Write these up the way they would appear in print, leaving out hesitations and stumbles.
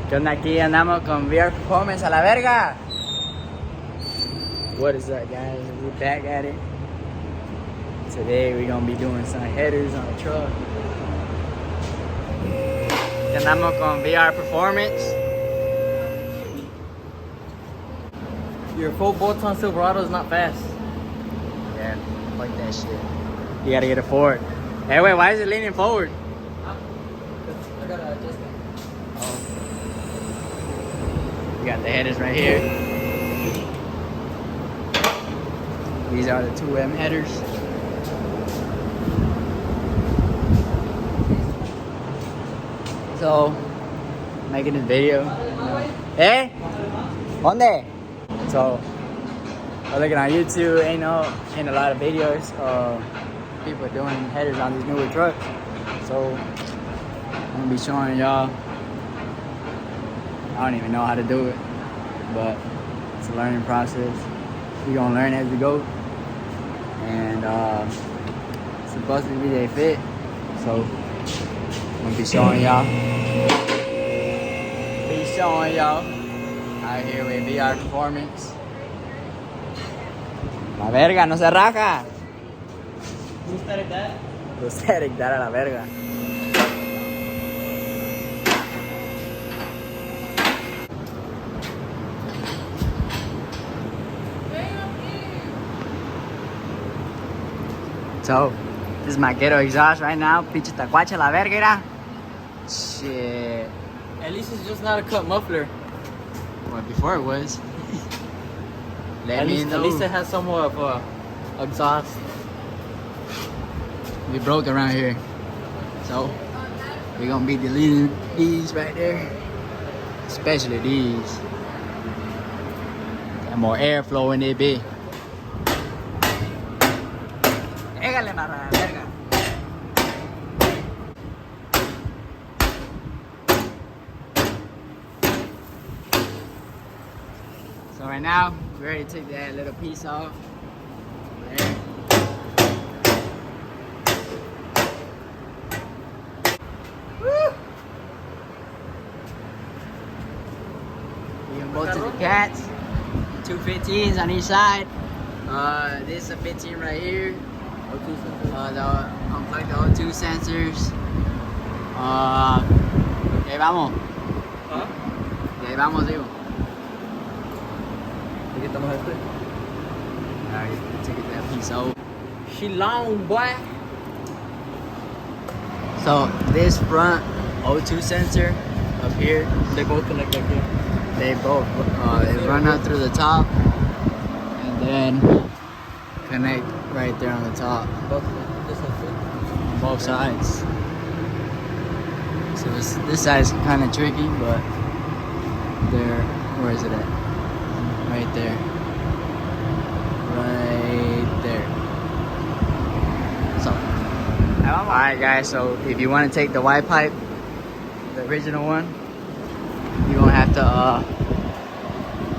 ¿Qué onda? Aquí andamos con VR Performance a la verga. What is up, guys? We're back at it. Today we're gonna be doing some headers on the truck. Aquí andamos con VR Performance. Your full bolts on Silverado is not fast. Yeah, like that shit. You gotta get it forward. Hey, wait, why is it leaning forward? I gotta adjust it. We got the headers right here. These are the 2M headers. So, making this video. Hey, ¿dónde? So, we're looking on YouTube. Ain't a lot of videos of people doing headers on these newer trucks. So, I'm gonna be showing y'all. I don't even know how to do it, but it's a learning process. We're gonna learn as we go, and it's supposed to be they fit. So I'm gonna be showing y'all. Out here with VR Performance. La verga, no se raja. Who's static that? Lo static, dar a la verga. So, this is my ghetto exhaust right now. Pinche tacuache la verga, era. Shit. At least it's just not a cut muffler. Well, before it was. At least it has somewhat of exhaust. We broke around here. So, we're gonna be deleting these right there. Especially these. Got more airflow in it, bitch. Égale, marra, verga. So right now, we already took that little piece off. There. Woo! We can go to the cats. 2 15s on each side. This is a 15 right here. Unplug the O2 sensors. Y ahí vamos. ¿Ah? Y ahí vamos, digo. ¿De qué estamos este? Alright, take that piece out. She long, boy. So this front O2 sensor up here, They both connect like here. they both they run out through the top and then connect right there on the top. Both this and On both sides. So this side is kind of tricky, but there, where is it at? Right there. Right there. So, alright guys, so if you want to take the Y pipe, the original one, you're gonna have to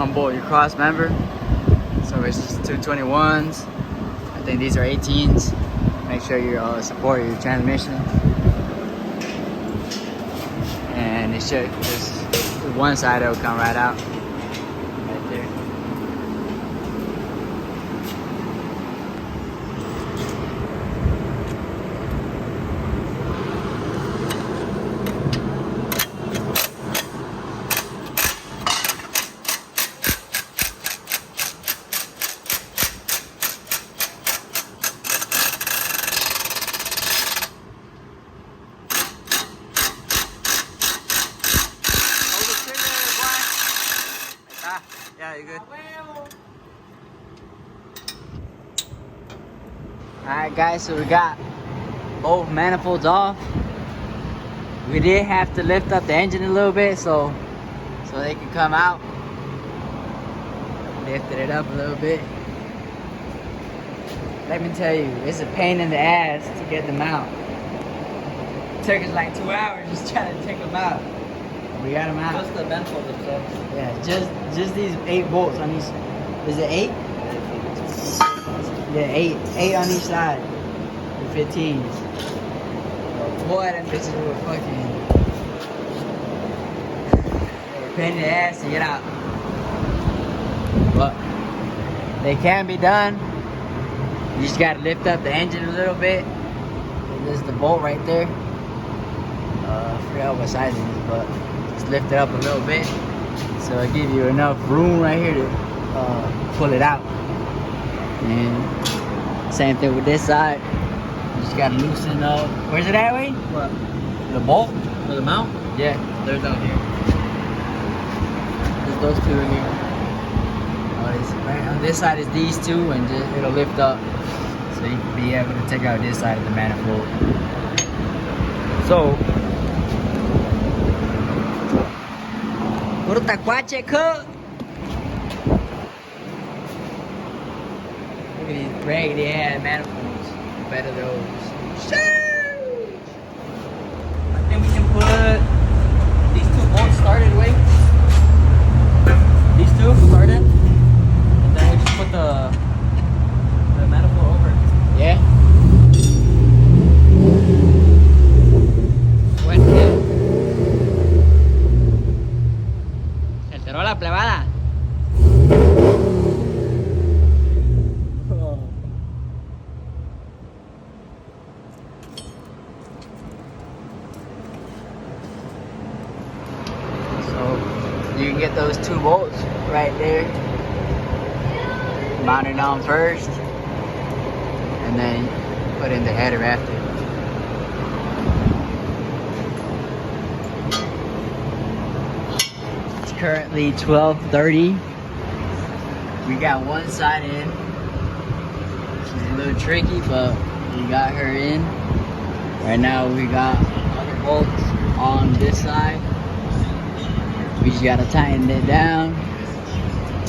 unbolt your cross member. So it's just 221s. I think these are 18s. Make sure you support your transmission. And it should just one side it'll come right out. Right there. Yeah, you good? Alright guys, so we got both manifolds off. We did have to lift up the engine a little bit so they can come out. Lifted it up a little bit. Let me tell you, it's a pain in the ass to get them out. It took us like 2 hours just trying to take them out. We got them out. Just the manifold itself. Yeah, just these 8 bolts on each. Is it 8? Yeah, 8 on each side. The 15s. Boy, them bitches were fucking. pain in the ass to get out. But they can be done. You just gotta lift up the engine a little bit. There's the bolt right there. I forgot what size it is, but just lift it up a little bit. So it gives you enough room right here to pull it out. And same thing with this side. You just gotta loosen up. Where's it at, Wade? What? The bolt? For the mount? Yeah. They're down here. There's those two in here. Right on this side is these two, and just, it'll lift up. So you can be able to take out this side of the manifold. So, puro tacuache, cook. Look at these raggedy ass manifolds. Better those. I think we can put these two bolts started, wait. These two started. And then we just put the manifold over. Yeah. Buen día. Se enteró la plebada. So you can get those two bolts right there. Mount it on first. And then put in the header after. It's currently 12:30. We got one side in. She's a little tricky, but we got her in. Right now we got other bolts on this side. We just gotta tighten it down.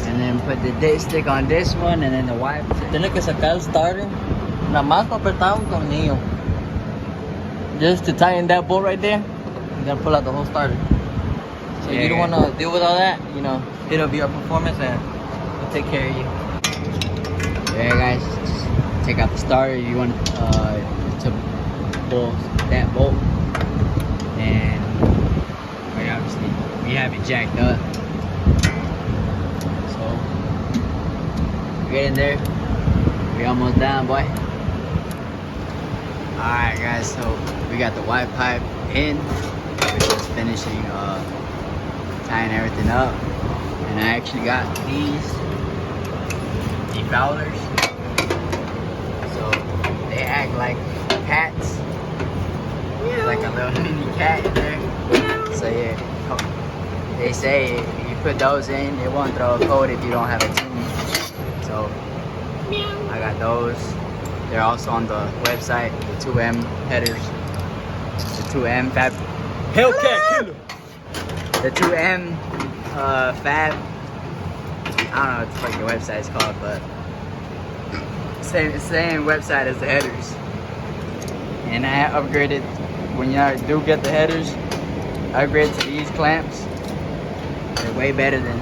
And then put the dipstick on this one, and then the wiper. Tiene que sacar el starter. Nada más para apretar un tornillo. Just to tighten that bolt right there, and then pull out the whole starter. So Yeah, you don't yeah. want to deal with all that, you know, it'll be our performance and we'll take care of you. Yeah, guys, just take out the starter. You want to pull that bolt, and obviously we have it jacked up. So get in there. We almost done, boy. Alright guys, so we got the white pipe in. We're just finishing tying everything up. And I actually got these defowlers. So they act like cats. There's like a little mini cat in there. So yeah, they say if you put those in, it won't throw a code if you don't have a tune. So I got those. They're also on the website, the 2M headers. The 2M fab. Hellcat killer. The 2M fab. I don't know what the fucking website's called, but same website as the headers. And I upgraded, when y'all do get the headers, upgrade to these clamps. They're way better than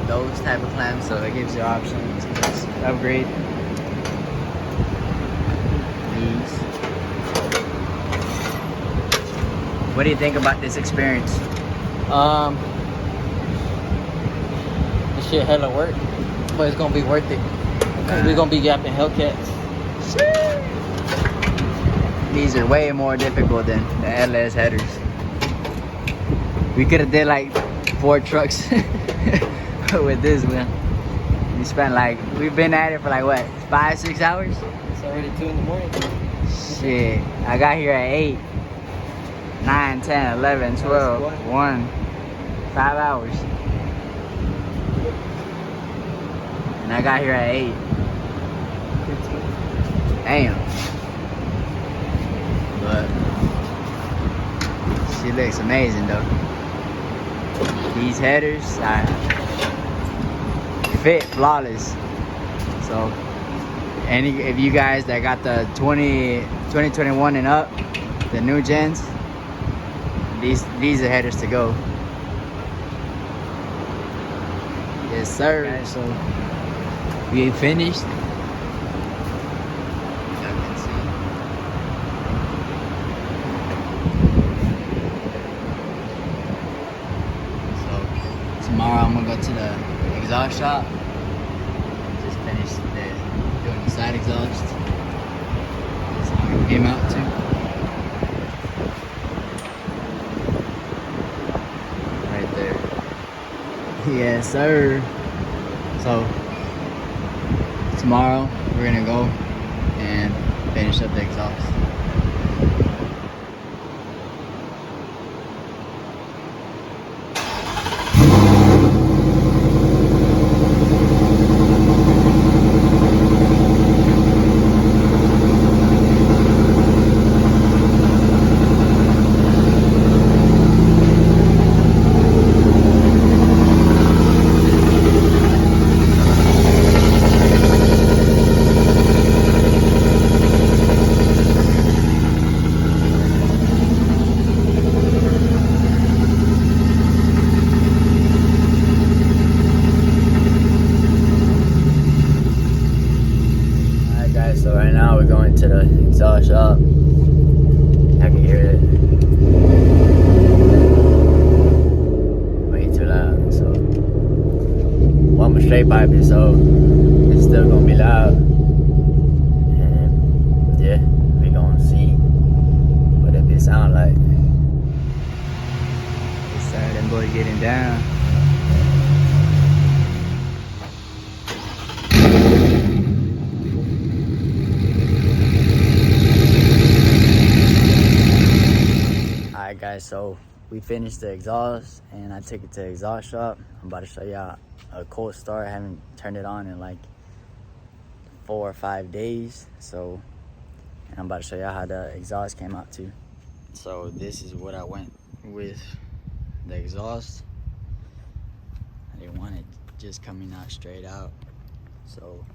those type of clamps, so it gives you options to just upgrade these. What do you think about this experience? This shit hella work, but it's gonna be worth it. We're gonna be gapping Hellcats. These are way more difficult than the LS headers. We could have did like 4 trucks with this one. We've been at it for like what, 5-6 hours? It's already 2 in the morning. Shit, I got here at 8, 9, 10, 11, 12, 1, 5 hours. And I got here at 8. Damn. But she looks amazing though. These headers are fit flawless. So if you guys that got the 2021 and up, the new gens, these are headers to go. Yes sir. Okay, so we ain't finished. Y'all can see. So tomorrow I'm gonna go to the exhaust shop. Just finished doing the side exhaust. That's how it came out too. Right there. Yes, sir. So tomorrow we're gonna go and finish up the exhaust. So right now we're going to the exhaust shop. I can hear it. Way too loud. So well, I'm a straight pipe it, so it's still gonna be loud. And yeah, we gonna see what it sound like. This side, them boy getting down. Alright guys, so we finished the exhaust and I took it to the exhaust shop. I'm about to show y'all a cold start. I haven't turned it on in like 4 or 5 days. So, and I'm about to show y'all how the exhaust came out too. So this is what I went with the exhaust. I didn't want it just coming out straight out. So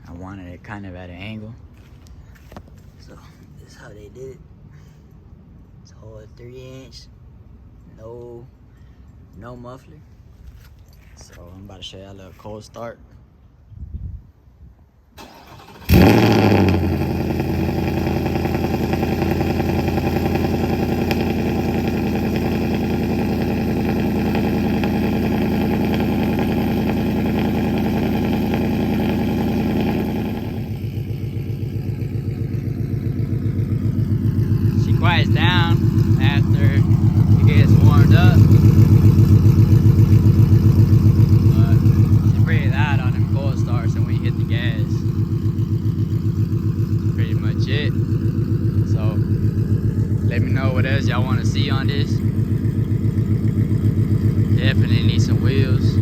I wanted it kind of at an angle. So this is how they did it. It's all 3-inch, no muffler. So I'm about to show y'all a little cold start. Quiets down after it gets warmed up, but it's pretty loud on them cold starts, and when you hit the gas, that's pretty much it. So let me know what else y'all want to see on this. Definitely need some wheels.